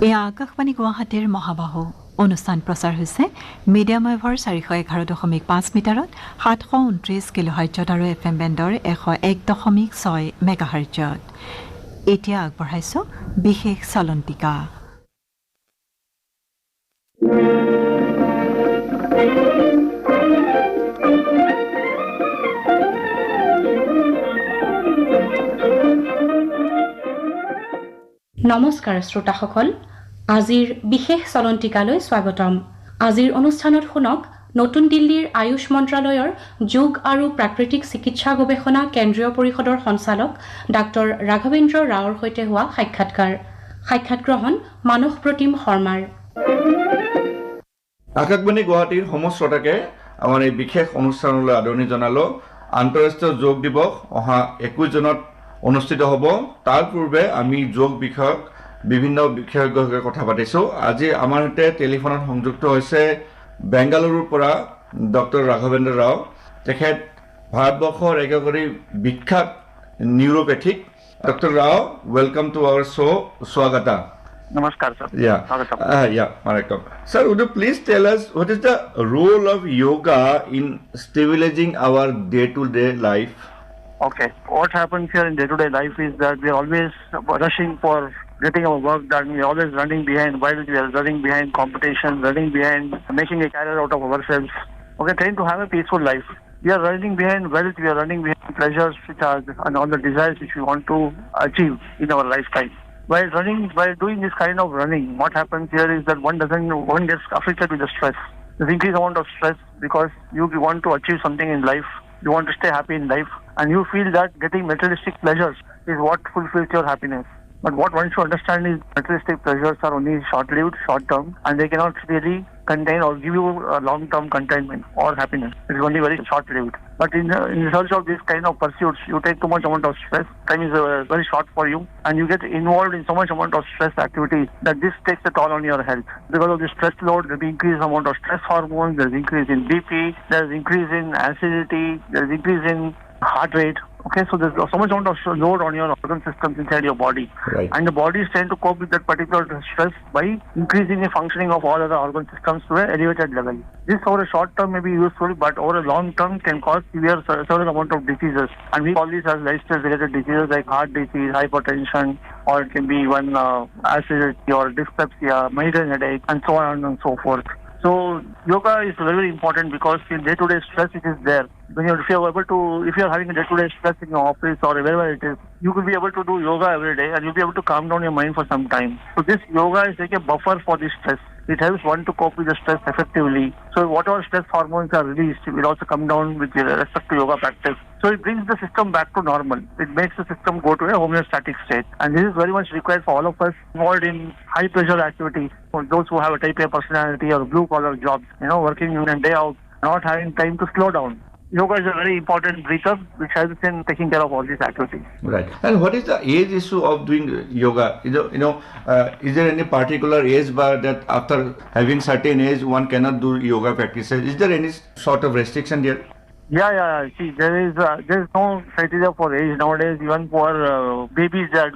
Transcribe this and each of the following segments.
এয়া আকাশবাণী গুৱাহাটীৰ মহাবাহু অনুষ্ঠান প্ৰচাৰ হৈছে মিডিয়াম ৱেভৰ 411.5 মিটাৰত 729 কিলোহাৰ্টজত আৰু FM বেণ্ডৰ 101.6 মেগাহাৰ্টজত। এতিয়া আগবঢ়াইছো বিশেষ চলন্তিকা। নমস্কাৰ শ্ৰোতাসকল, আজিৰ বিশেষ চলন্তিকালৈ স্বাগতম। আজিৰ অনুষ্ঠানত শুনক নতুন দিল্লীৰ আয়ুষ মন্ত্ৰালয়ৰ যোগ আৰু প্ৰাকৃতিক চিকিৎসা গৱেষণা কেন্দ্ৰীয় পৰিষদৰ সঞ্চালক ডাক্তৰ ৰাঘৱেন্দ্ৰ ৰাওৰ সৈতে হোৱা সাক্ষাৎ গ্ৰহণ মানস প্ৰতিম শৰ্মাৰ। আকাশবাণী গুৱাহাটীৰ সমস্ত শ্ৰোতাকে আমাৰ এই বিশেষ অনুষ্ঠানলৈ আদৰণি জনালো। আন্তঃৰাষ্ট্ৰীয় যোগ দিৱস অহা 21 জুনত অনুষ্ঠিত হ'ব। তাৰ পূৰ্বে আমি যোগ বিষয়ক বিভিন্ন বিশেষজ্ঞৰ সৈতে কথা পাতিছোঁ। আজি আমাৰ সৈতে টেলিফোনত সংযুক্ত হৈছে বেংগালুৰুৰ পৰা ডক্টৰ ৰাঘৱেন্দ্ৰ ৰাও। তেখেত ভাৰতবৰ্ষৰ একেবাৰে বিখ্যাত neuropathic. Doctor Rao, welcome to our show', স্বাগতা। Namaskar, sir. Welcome. Sir, would you please tell us what is the role of yoga in stabilizing our day-to-day life? Okay. What happens here in day-to-day life is that we are always rushing for getting our work done. We are always running behind while we are running behind competition, running behind making a career out of ourselves. Okay, trying to have a peaceful life. We are running behind wealth, we are running behind pleasures which are and all the desires which we want to achieve in our lifetime. While doing this kind of running, what happens here is that one gets afflicted with the stress. There's increased amount of stress because you want to achieve something in life, you want to stay happy in life, and you feel that getting materialistic pleasures is what fulfills your happiness. But what one should understand is materialistic pleasures are only short-lived, short-term, and they cannot really contain or give you a long-term contentment or happiness. It is only very short-lived. But in search of this kind of pursuits, you take too much amount of stress. Time is very short for you, and you get involved in so much amount of stress activity that this takes a toll on your health. Because of the stress load, there is increased amount of stress hormones, there is increase in BP, there is increase in acidity, there is increase in heart rate. Okay, so there's so much amount of load on your organ systems inside your body. Right. And the body is trying to cope with that particular stress by increasing the functioning of all other organ systems to an elevated level. This over a short term may be useful, but over a long term can cause several amount of diseases. And we call these as lifestyle related diseases like heart disease, hypertension, or it can be even acidity or dyspepsia, migraine headache, and so on and so forth. So yoga is very important because in day-to-day stress it is there. If you are having a day-to-day stress in your office or wherever it is, you could be able to do yoga every day and you'll be able to calm down your mind for some time. So this yoga is like a buffer for this stress. It helps one to cope with the stress effectively. So whatever stress hormones are released will also come down with respect to yoga practice. So it brings the system back to normal. It makes the system go to a homeostatic state. And this is very much required for all of us involved in high pressure activities. For those who have a type A personality or blue collar jobs, working in and day out, not having time to slow down. Yoga is a very important breather which helps in taking care of all these activities. Right. And what is the age issue of doing yoga? Is there any particular age bar that after having certain age one cannot do yoga practices? Is there any sort of restriction there? Yeah. See, there is no criteria for age nowadays. Even for babies, they are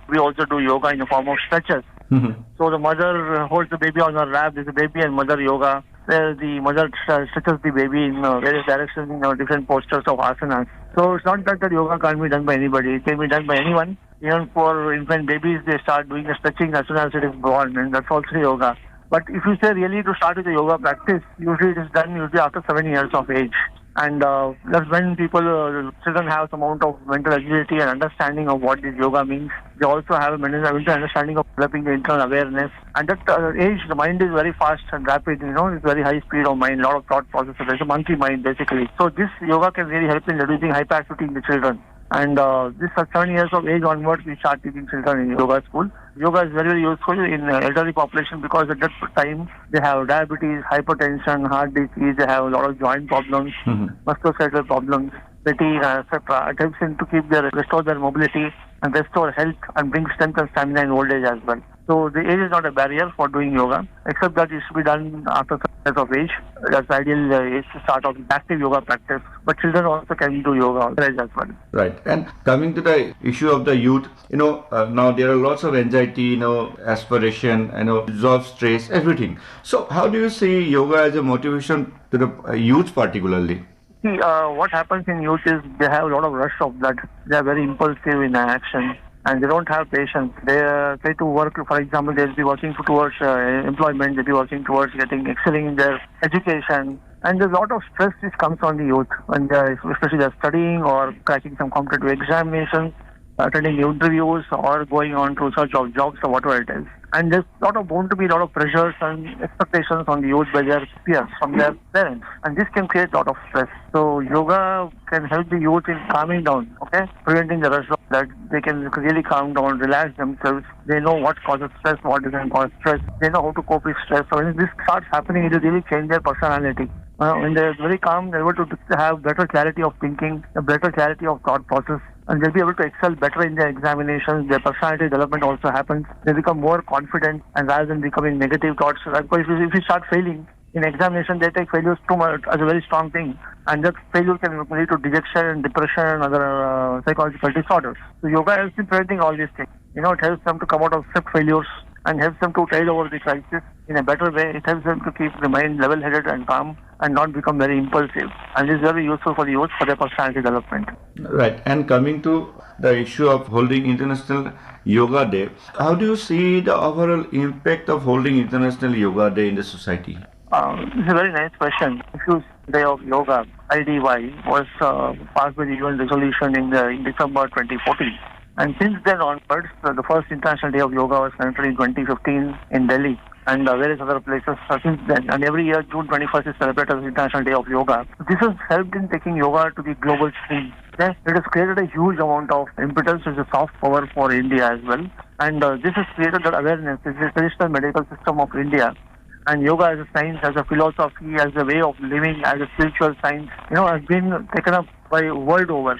we also do yoga in the form of stretches. Mm-hmm. So the mother holds the baby on her lap. There's a baby and mother yoga, where the mother stretches the baby in various directions in different postures of asanas. So it's not that yoga can't be done by anybody. It can be done by anyone. Even for infant babies, they start doing the stretching as soon as it is born, and that's also yoga. But if you say really to start with the yoga practice, usually it is done after 7 years of age. And that's when children have some amount of mental agility and understanding of what this yoga means. They also have a mental understanding of developing the internal awareness. And that age, the mind is very fast and rapid, it's very high speed of mind, a lot of thought processes. It's a monkey mind, basically. So this yoga can really help in reducing hyperactivity in the children. And this at 7 years of age onwards, we start teaching children in yoga school. Yoga is very, very useful in elderly population because at that time they have diabetes, hypertension, heart disease, they have a lot of joint problems, musculoskeletal problems, fatigue, etc. It helps them to restore their mobility and restore health and bring strength and stamina in old age as well. So So the age is not a barrier for doing yoga, except that it should be done after some years of age. That's the ideal age to start off active yoga practice. But children also can do yoga as well. Right. And coming to the issue of the youth, now there are lots of anxiety, aspiration, job stress, everything. So how do you see yoga as a motivation to the youth particularly? See, what happens in youth is they have a lot of rush of blood. They are very impulsive in action. And they don't have patience. They try to work, for example, they'll be working towards employment, they'll be working towards excelling in their education. And there's a lot of stress which comes on the youth when especially they're studying or cracking some competitive examinations, attending interviews or going on to search of jobs or whatever it is. And there's bound to be a lot of pressures and expectations on the youth by their peers, from their parents. And this can create a lot of stress. So yoga can help the youth in calming down, preventing the rush of that. They can really calm down, relax themselves. They know what causes stress, what doesn't cause stress. They know how to cope with stress. So when this starts happening, it will really change their personality. When they're very calm, they're able to have better clarity of thinking, a better clarity of thought process. And they'll be able to excel better in their examinations. Their personality development also happens. They become more confident, and rather than becoming negative thoughts. Because if you start failing in examination, they take failures too much as a very strong thing. And that failure can lead to dejection, depression, and other psychological disorders. So yoga helps in preventing all these things. It helps them to come out of accept failures and helps them to tide over the crisis in a better way. It helps them to keep the mind level-headed and calm and not become very impulsive. And this is very useful for the youth for their personality development. Right. And coming to the issue of holding International Yoga Day, how do you see the overall impact of holding International Yoga Day in the society? This is a very nice question. The Day of Yoga, IDY, was passed by the UN resolution in December 2014. And since then onwards, the first International Day of Yoga was celebrated in 2015 in Delhi and various other places since then. And every year, June 21st is celebrated as International Day of Yoga. This has helped in taking yoga to the global scene. It has created a huge amount of impetus as a soft power for India as well. And this has created that awareness. This is the traditional medical system of India. And yoga as a science, as a philosophy, as a way of living, as a spiritual science, has been taken up by world over.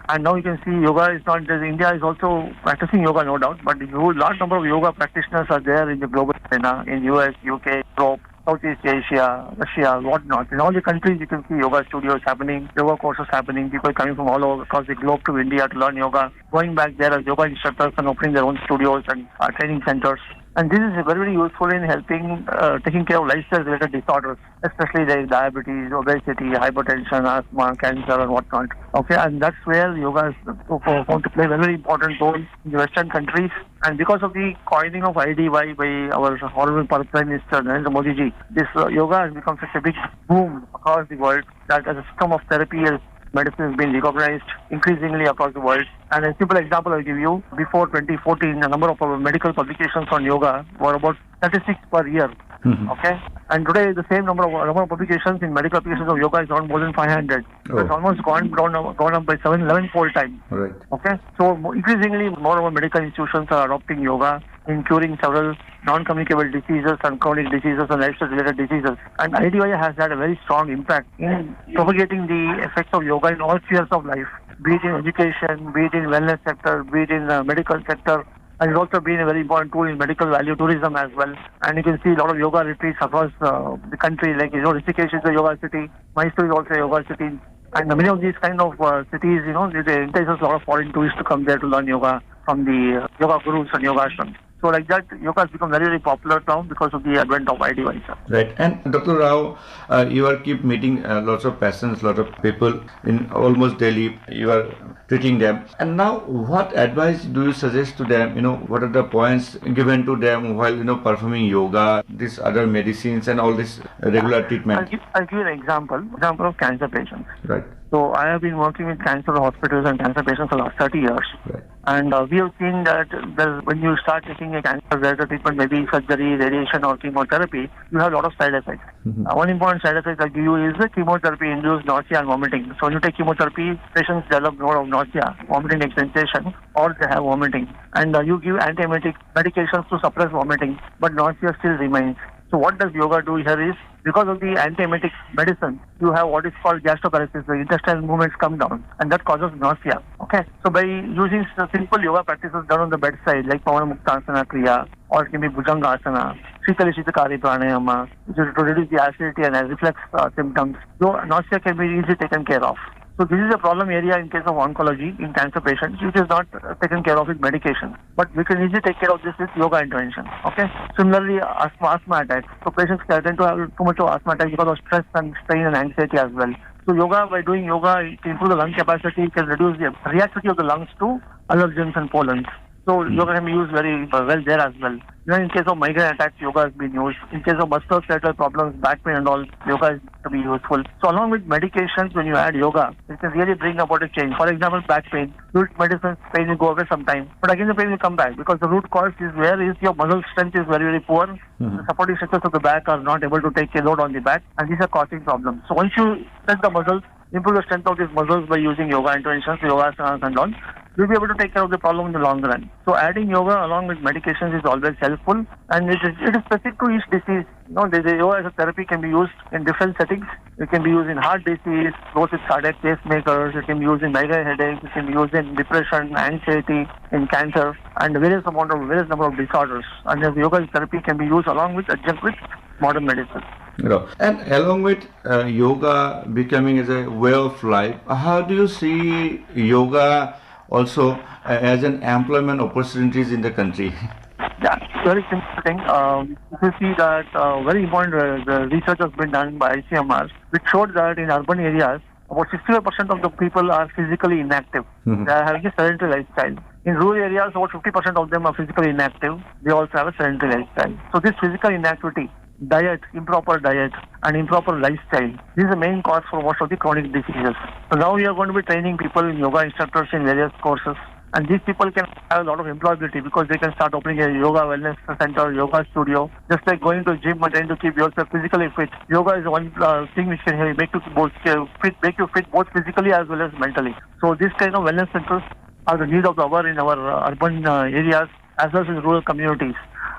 And now you can see yoga is not just India is also practicing yoga, no doubt, but a large number of yoga practitioners are there in the global arena, in US, UK, Europe, Southeast Asia, Russia, whatnot. In all the countries, you can see yoga studios happening, yoga courses happening, people coming from all over across the globe to India to learn yoga, going back there as yoga instructors and opening their own studios and training centers. And this is very, very useful in helping taking care of lifestyle-related disorders, especially like diabetes, obesity, hypertension, asthma, cancer, and whatnot. And that's where yoga is found to play a very important role in the Western countries. And because of the coining of IDY by our Honorable Prime Minister Narendra Modi ji, this yoga has become such a big boom across the world that as a system of therapy, medicine has been recognized increasingly across the world. And a simple example I'll give you, before 2014, the number of medical publications on yoga were about 36 per year. And today the same number of publications in medical applications of yoga is around more than 500. So it's almost gone up by 11-fold times. Right. So increasingly more and more medical institutions are adopting yoga in curing several non-communicable diseases and chronic diseases and lifestyle-related diseases. And IDY has had a very strong impact in propagating the effects of yoga in all spheres of life, be it in education, be it in wellness sector, be it in the medical sector. And it's also been a very important tool in medical value tourism as well. And you can see a lot of yoga retreats across the country, like, Rishikesh is a yoga city, Mysore is also a yoga city. And many of these kind of cities, they entice a lot of foreign tourists to come there to learn yoga from the yoga gurus and yoga ashrams. So like that, yoga has become very, very popular now because of the advent of IDY. Right. And Dr. Rao, you keep meeting lots of patients, lots of people in almost daily. You are treating them. And now, what advice do you suggest to them? What are the points given to them while, performing yoga, these other medicines and all this regular treatment? I'll give you an example of cancer patients. Right. So I have been working with cancer hospitals and cancer patients for the last 30 years. Right. And we have seen that when you start taking a cancer-related treatment, maybe surgery, radiation or chemotherapy, you have a lot of side effects. One important side effect I give you is the chemotherapy-induced nausea and vomiting. So when you take chemotherapy, patients develop a lot of nausea, vomiting sensation, or they have vomiting. And you give antiemetic medications to suppress vomiting, but nausea still remains. So what does yoga do here is, because of the anti-emetic medicine, you have what is called gastroparesis, the intestinal movements come down, and that causes nausea. Okay, so by using simple yoga practices done on the bedside, like Pavana Muktasana Kriya, or it can be Bhujanga Asana, Shitali Shitakari Pranayama, which is to reduce the acidity and reflux symptoms, so nausea can be easily taken care of. So this is a problem area in case of oncology in cancer patients, which is not taken care of with medication. But we can easily take care of this with yoga intervention. Okay. Similarly, asthma attacks. So patients tend to have too much of asthma attacks because of stress and strain and anxiety as well. So yoga, by doing yoga, it can improve the lung capacity, it can reduce the reactivity of the lungs to allergens and pollens. So yoga can be used very well there as well. Even in case of migraine attacks, yoga has been used. In case of musculoskeletal problems, back pain and all, yoga is to be useful. So along with medications, when you add yoga, it can really bring about a change. For example, back pain. Root medicines, pain will go away sometime. But again, the pain will come back because the root cause is where is your muscle strength is very, very poor. The supporting structures of the back are not able to take a load on the back, and these are causing problems. So once you strengthen the muscles, improve the strength of these muscles by using yoga interventions, yoga asanas and all, you'll be able to take care of the problem in the long run. So adding yoga along with medications is always helpful, and it is specific to each disease. The yoga as a therapy can be used in different settings. It can be used in heart disease, those with cardiac pacemakers. It can be used in migraine headaches. It can be used in depression, anxiety, in cancer, and various number of disorders. And the yoga therapy can be used along with adjunct with modern medicine. And along with yoga becoming as a way of life, how do you see yoga also as an employment opportunities in the country? Yeah, very simple thing. You see that very important the research has been done by ICMR, which showed that in urban areas, about 65% of the people are physically inactive. They are having a sedentary lifestyle. In rural areas, about 50% of them are physically inactive. They also have a sedentary lifestyle. So this physical inactivity, diet, improper diet, and improper lifestyle, this is the main cause for most of the chronic diseases. So now we are going to be training people, yoga instructors in various courses. And these people can have a lot of employability because they can start opening a yoga wellness center, yoga studio. Just like going to a gym and trying to keep yourself physically fit. Yoga is one thing which can make you both fit both physically as well as mentally. So this kind of wellness centers are the need of the hour in our urban areas as well as in rural communities.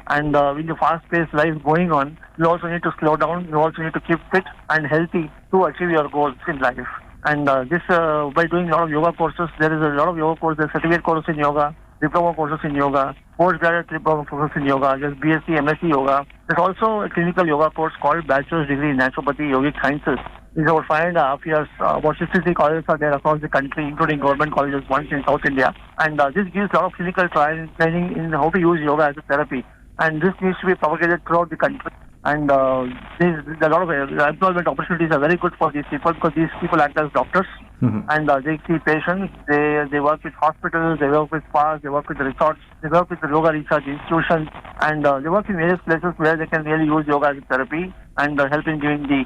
And with the fast-paced life going on, you also need to slow down. You also need to keep fit and healthy to achieve your goals in life. And by doing a lot of yoga courses, there is a lot of yoga courses, certificate courses in yoga, diploma courses in yoga, postgraduate diploma courses in yoga, just BSc, MSc yoga. There's also a clinical yoga course called Bachelor's Degree in Naturopathy Yogic Sciences. It's about 5.5 years. About 63 colleges are there across the country, including government colleges, once in South India. And this gives a lot of clinical training in how to use yoga as a therapy. And this needs to be propagated throughout the country. And there's a lot of employment opportunities are very good for these people because these people act as doctors and they see patients. They work with hospitals, they work with spas, they work with the resorts, they work with the yoga research institutions, and they work in various places where they can really use yoga as a therapy and help in giving the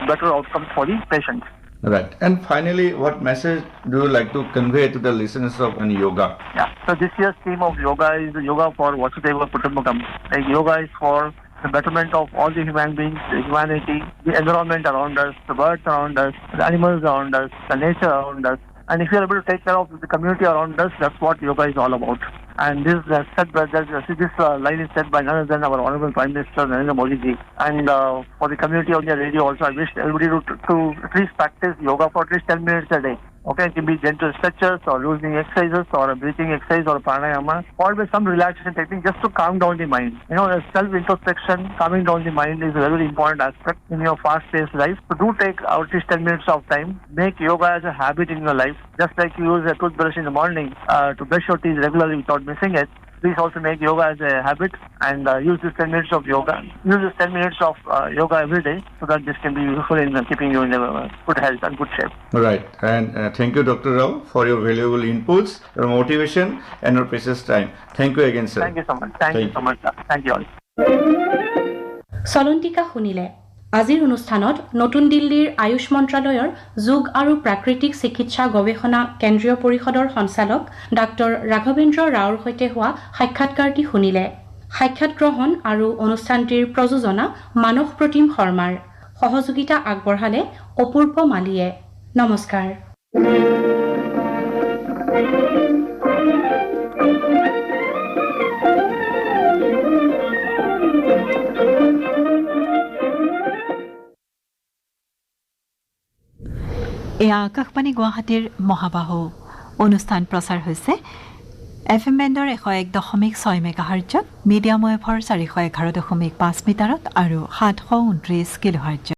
better outcomes for the patients. Right. And finally, what message do you like to convey to the listeners of yoga? Yeah. So this year's theme of yoga is yoga for Vasudhaiva Kutumbakam. Like yoga is for the betterment of all the human beings, the humanity, the environment around us, the birds around us, the animals around us, the nature around us. And if you are able to take care of the community around us, that's what yoga is all about. And this line is said by none other than our Honorable Prime Minister Narendra Modi ji. And for the community on the radio also, I wish everybody to at least practice yoga for at least 10 minutes a day. Okay, it can be gentle stretches or loosening exercises or a breathing exercise or a pranayama, followed by some relaxation technique just to calm down the mind. Self-introspection, calming down the mind is a very important aspect in your fast-paced life. So do take at least 10 minutes of time. Make yoga as a habit in your life. Just like you use a toothbrush in the morning to brush your teeth regularly without missing it. Please also make yoga as a habit and use this 10 minutes of yoga. Use this 10 minutes of yoga every day so that this can be useful in keeping you in good health and good shape. Right. And thank you, Dr. Rao, for your valuable inputs, your motivation, and your precious time. Thank you again, sir. Thank you so much. Thank you so much, sir. Thank you all. চলন্তিকা শুনিলে আজিৰ অনুষ্ঠানত নতুন দিল্লীৰ আয়ুষ মন্ত্ৰালয়ৰ যোগ আৰু প্ৰাকৃতিক চিকিৎসা গৱেষণা কেন্দ্ৰীয় পৰিষদৰ সঞ্চালক ডাক্তৰ ৰাঘৱেন্দ্ৰ ৰাওৰ সৈতে হোৱা সাক্ষাৎকাৰটি শুনিলে। সাক্ষাৎ গ্ৰহণ আৰু অনুষ্ঠানটিৰ প্ৰযোজনা মানস প্ৰতিম শৰ্মাৰ, সহযোগিতা আগবঢ়ালে অপূৰ্ব মালিয়ে। নমস্কাৰ। এয়া আকাশবাণী গুৱাহাটীৰ মহাবাহু অনুষ্ঠান প্ৰচাৰ হৈছে FM বেণ্ডৰ 101.6 মেগাহাৰ্জত, মিডিয়াম ৱেভৰ 411.5 মিটাৰত আৰু 729 কিলোহাৰ্জত।